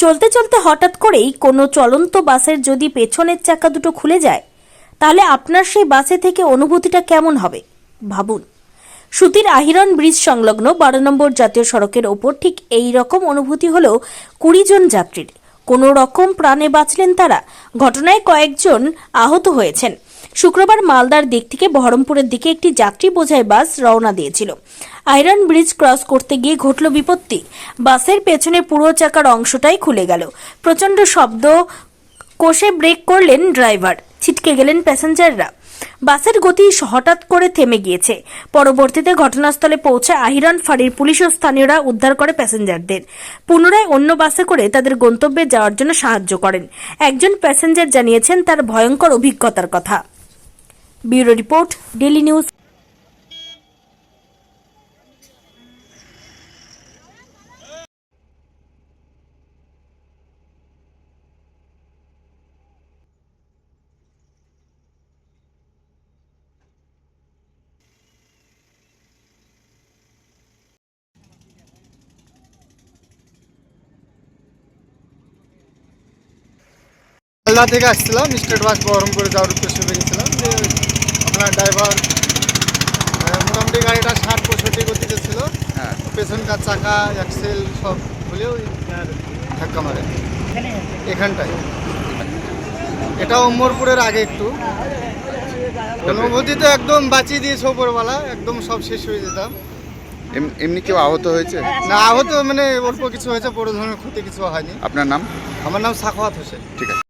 চলতে চলতে হঠাৎ করেই কোনো চলন্ত বাসের যদি পেছনের চাকা দুটো খুলে যায় তাহলে আপনার সেই বাসে থেকে অনুভূতিটা কেমন হবে ভাবুন। সুতির আহিরন ব্রিজ সংলগ্ন 12 নম্বর জাতীয় সড়কের ওপর ঠিক এই রকম অনুভূতি হলো 20 জন যাত্রীর। কোনো রকম প্রাণে বাঁচলেন তারা। ঘটনায় কয়েকজন আহত হয়েছেন। শুক্রবার মালদার দিক থেকে বহরমপুরের দিকে একটি যাত্রী বোঝাই বাস রওনা দিয়েছিল। আয়রন ব্রিজ ক্রস করতে গিয়ে ঘটল বিপত্তি। বাসের পেছনে পুরো চাকার অংশটাই খুলে গেল। প্রচন্ড শব্দ কষে ব্রেক করলেন ড্রাইভার, ছিটকে গেলেন প্যাসেঞ্জাররা। বাসের গতি হঠাৎ করে থেমে গিয়েছে। পরবর্তীতে ঘটনাস্থলে পৌঁছে আহিরন ফাঁড়ির পুলিশ ও স্থানীয়রা উদ্ধার করে প্যাসেঞ্জারদের। পুনরায় অন্য বাসে করে তাদের গন্তব্যে যাওয়ার জন্য সাহায্য করেন। একজন প্যাসেঞ্জার জানিয়েছেন তার ভয়ঙ্কর অভিজ্ঞতার কথা। Bureau report, daily news. Malda থেকে আসছিলাম, স্টেট বাস বহরমপুরে যাওয়ার উদ্দেশ্যে বেরিয়েছিলাম। যে আপনার ড্রাইভার মোটামুটি গাড়িটা 60-65 গতিতে ছিল। পেছনকার চাকা অ্যাক্সেল সব খুলেও ধাক্কা মারে এখানটায়। এটা ওমরপুরের আগে একটু। অনুভূতি তো একদম বাঁচিয়ে দিয়েছে ওপরওয়ালা, একদম সব শেষ হয়ে যেতাম। এমনি কেউ আহত হয়েছে? না, আহত মানে অল্প কিছু হয়েছে, বড় ধরনের ক্ষতি কিছু হয়নি। আপনার নাম? আমার নাম সাখাওয়াত হোসেন। ঠিক আছে।